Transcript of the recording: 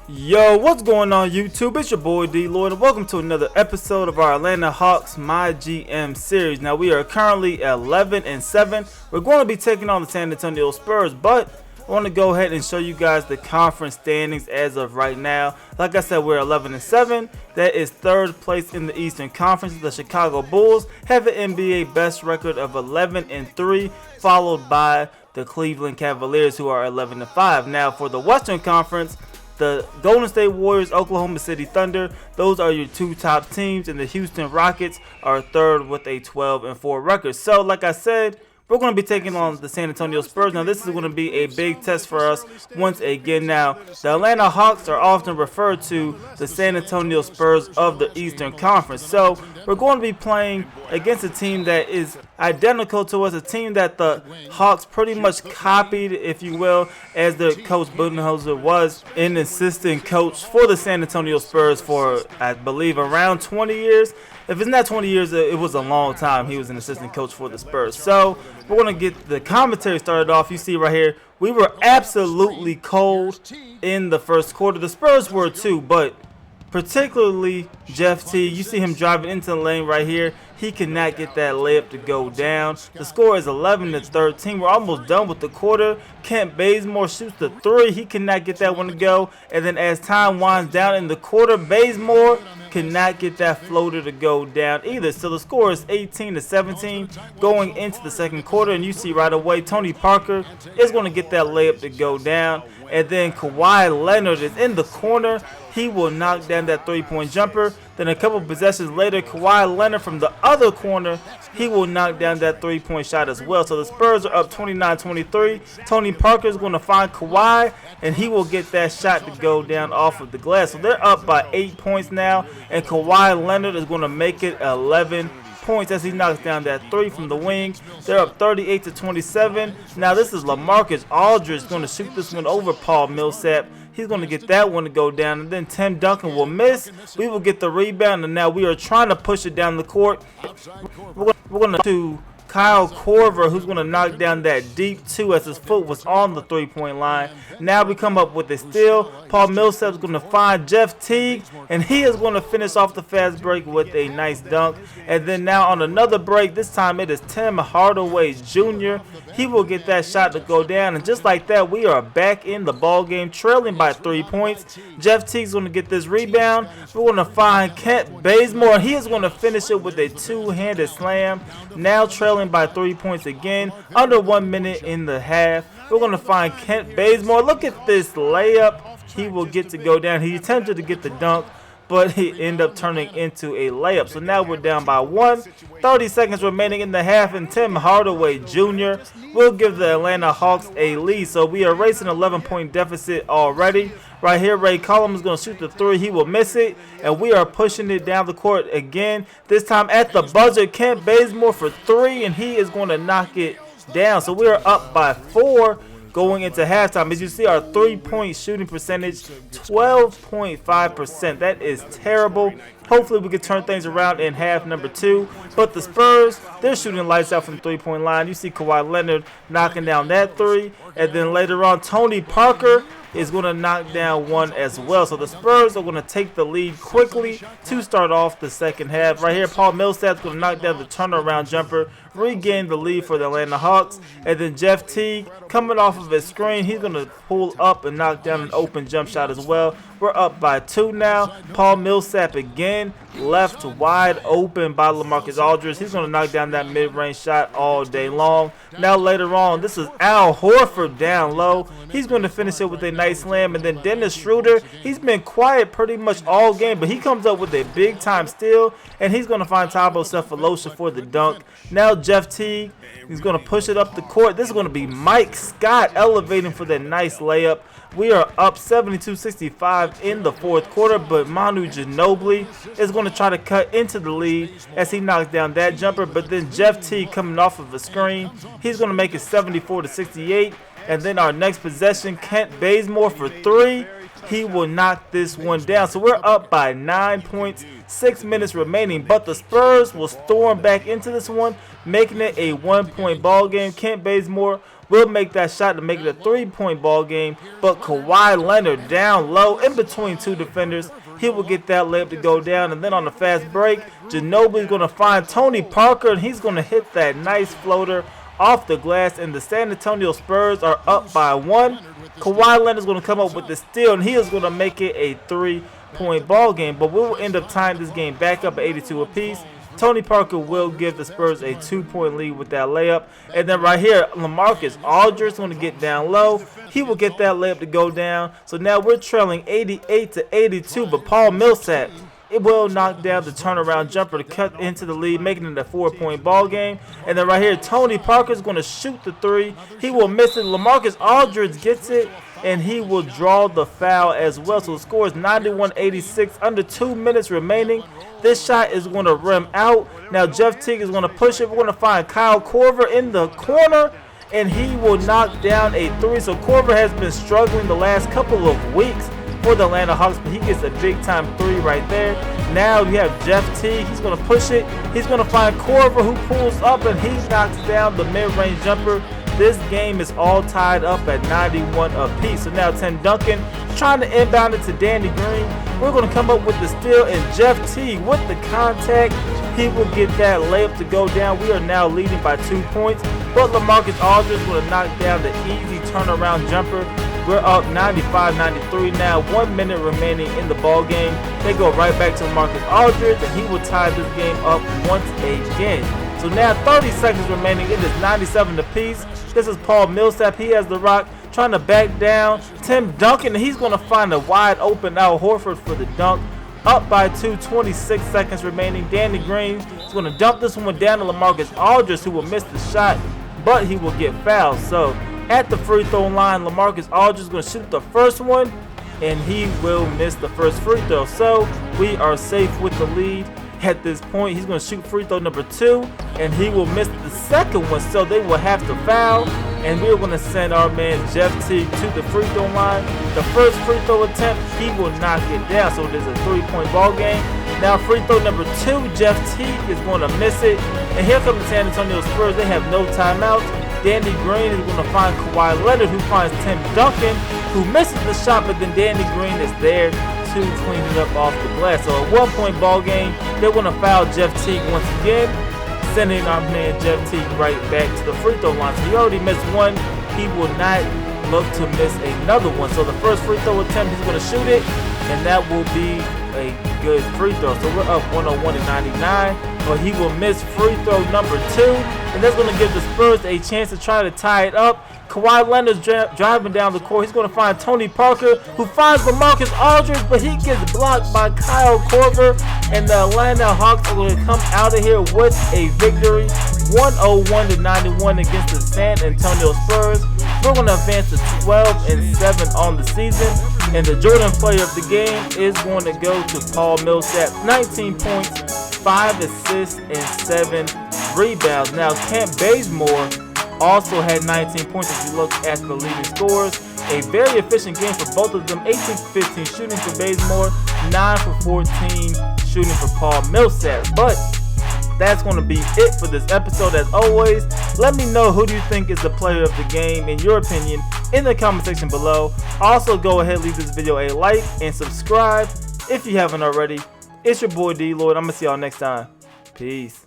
Yo, what's going on YouTube? It's your boy DLloyd and welcome to another episode of our Atlanta Hawks MyGM series. Now we are currently 11-7. We're going to be taking on the San Antonio Spurs, but I want to go ahead and show you guys the conference standings as of right now. Like I said, we're 11-7. That is third place in the Eastern Conference. The Chicago Bulls have an NBA best record of 11-3, followed by the Cleveland Cavaliers, who are 11-5. Now for the Western Conference, the Golden State Warriors, Oklahoma City Thunder, those are your two top teams, and the Houston Rockets are third with a 12-4 record. So, like I said, we're going to be taking on the San Antonio Spurs. Now, this is going to be a big test for us once again. Now, the Atlanta Hawks are often referred to the San Antonio Spurs of the Eastern Conference. So, we're going to be playing against a team that is identical to us, a team that the Hawks pretty much copied, if you will, as their coach Budenholzer was an assistant coach for the San Antonio Spurs for, I believe, around 20 years. If it's not 20 years, it was a long time. He was an assistant coach for the Spurs. So we're going to get the commentary started off. You see right here, we were absolutely cold in the first quarter. The Spurs were too, but particularly Jeff T. You see him driving into the lane right here. He cannot get that layup to go down. The score is 11-13. We're almost done with the quarter. Kent Bazemore shoots the three. He cannot get that one to go. And then as time winds down in the quarter, Bazemore cannot get that floater to go down either. So the score is 18-17 going into the second quarter. And you see right away Tony Parker is going to get that layup to go down. And then Kawhi Leonard is in the corner. He will knock down that three-point jumper. Then a couple possessions later, Kawhi Leonard from the other corner, he will knock down that three-point shot as well. So the Spurs are up 29-23. Tony Parker is going to find Kawhi, and he will get that shot to go down off of the glass. So they're up by 8 points now, and Kawhi Leonard is going to make it 11 points as he knocks down that three from the wing. They're up 38-27. Now this is LaMarcus Aldridge going to shoot this one over Paul Millsap. He's going to get that one to go down, and then Tim Duncan will miss. We will get the rebound, and now we are trying to push it down the court. We're going to Kyle Korver, who's going to knock down that deep two as his foot was on the three-point line. Now we come up with a steal. Paul Millsap is going to find Jeff Teague, and he is going to finish off the fast break with a nice dunk. And then now on another break, this time it is Tim Hardaway Jr. He will get that shot to go down, and just like that, we are back in the ball game, trailing by 3 points. Jeff Teague is going to get this rebound. We're going to find Kent Bazemore, and he is going to finish it with a two-handed slam. Now trailing by 3 points again, under 1 minute in the half. We're going to find Kent Bazemore. Look at this layup. He will get to go down. He attempted to get the dunk, but he ended up turning into a layup. So now we're down by 1. 30 seconds remaining in the half, and Tim Hardaway Jr. will give the Atlanta Hawks a lead. So we are racing an 11-point deficit already. Right here, Ray Collins is going to shoot the three. He will miss it, and we are pushing it down the court again. This time at the buzzer, Kent Bazemore for three, and he is going to knock it down. So we are up by 4 going into halftime. As you see, our three-point shooting percentage, 12.5%. That is terrible. Hopefully we can turn things around in half number 2. But the Spurs, they're shooting lights out from the three-point line. You see Kawhi Leonard knocking down that three. And then later on, Tony Parker is going to knock down one as well. So the Spurs are going to take the lead quickly to start off the second half. Right here, Paul Millsap is going to knock down the turnaround jumper, regain the lead for the Atlanta Hawks. And then Jeff Teague, coming off of his screen, he's going to pull up and knock down an open jump shot as well. We're up by 2 now. Paul Millsap again, left wide open by LaMarcus Aldridge. He's going to knock down that mid-range shot all day long. Now later on, this is Al Horford down low. He's going to finish it with a nice slam. And then Dennis Schroeder, he's been quiet pretty much all game, but he comes up with a big-time steal, and he's going to find Thabo Sefolosha for the dunk. Now Jeff Teague, he's going to push it up the court. This is going to be Mike Scott elevating for that nice layup. We are up 72-65 in the fourth quarter, but Manu Ginobili is going to try to cut into the lead as he knocks down that jumper. But then Jeff Teague coming off of a screen, he's going to make it 74-68. And then our next possession, Kent Bazemore for 3. He will knock this one down. So we're up by 9 points, 6 minutes remaining. But the Spurs will storm back into this one, making it a 1-point ball game. Kent Bazemore will make that shot to make it a 3-point ball game. But Kawhi Leonard down low in between two defenders. He will get that layup to go down. And then on the fast break, Ginobili's going to find Tony Parker, and he's going to hit that nice floater off the glass. And the San Antonio Spurs are up by 1. Kawhi Leonard's going to come up with the steal, and he is going to make it a 3-point ball game. But we will end up tying this game back up at 82 apiece. Tony Parker will give the Spurs a 2-point lead with that layup. And then right here, LaMarcus Aldridge is going to get down low. He will get that layup to go down. So now we're trailing 88-82, but Paul Millsap, it will knock down the turnaround jumper to cut into the lead, making it a 4-point ball game. And then right here, Tony Parker is going to shoot the 3. He will miss it. LaMarcus Aldridge gets it, and he will draw the foul as well. So the score is 91-86, under 2 minutes remaining. This shot is going to rim out. Now Jeff Teague is going to push it. We're going to find Kyle Korver in the corner, and he will knock down a 3. So Korver has been struggling the last couple of weeks for the Atlanta Hawks, but he gets a big-time 3 right there. Now you have Jeff Teague. He's going to push it. He's going to find Korver, who pulls up, and he knocks down the mid-range jumper. This game is all tied up at 91 apiece. So now Tim Duncan trying to inbound it to Danny Green. We're going to come up with the steal, and Jeff Teague with the contact. He will get that layup to go down. We are now leading by 2 points, but LaMarcus Aldridge will knock down the easy turnaround jumper. We're up 95-93 now. 1 minute remaining in the ball game. They go right back to LaMarcus Aldridge, and he will tie this game up once again. So now 30 seconds remaining. It is 97 apiece. This is Paul Millsap. He has the rock, trying to back down. Tim Duncan, he's going to find a wide open Al Horford for the dunk. Up by 2, 26 seconds remaining. Danny Green is going to dump this one down to LaMarcus Aldridge, who will miss the shot, but he will get fouled. So at the free throw line, LaMarcus Aldridge is going to shoot the first one, and he will miss the first free throw. So we are safe with the lead. At this point, he's going to shoot free throw number 2, and he will miss the second one, so they will have to foul. And we're going to send our man Jeff Teague to the free throw line. The first free throw attempt, he will knock it down, so it is a 3-point ball game. Now free throw number 2, Jeff Teague is going to miss it. And here come the San Antonio Spurs. They have no timeouts. Danny Green is going to find Kawhi Leonard, who finds Tim Duncan, who misses the shot, but then Danny Green is there to clean it up off the glass. So a 1-point ball game. They're going to foul Jeff Teague once again, sending our man Jeff Teague right back to the free throw line. So he already missed one. He will not look to miss another one. So the first free throw attempt, he's going to shoot it, and that will be a good free throw. So we're up 101-99, but he will miss free throw number 2, and that's going to give the Spurs a chance to try to tie it up. Kawhi Leonard's driving down the court. He's going to find Tony Parker, who finds LaMarcus Aldridge, but he gets blocked by Kyle Korver, and the Atlanta Hawks are going to come out of here with a victory, 101-91 against the San Antonio Spurs. We're going to advance to 12-7 on the season, and the Jordan player of the game is going to go to Paul Millsap. 19 points, 5 assists, and 7 rebounds. Now Kent Bazemore also had 19 points if you look at the leading scorers. A very efficient game for both of them. 18-15 shooting for Bazemore, 9-for-14 shooting for Paul Millsap. But that's going to be it for this episode. As always, let me know who do you think is the player of the game in your opinion in the comment section below. Also, go ahead, leave this video a like and subscribe if you haven't already. It's your boy DLloyd. I'm going to see y'all next time. Peace.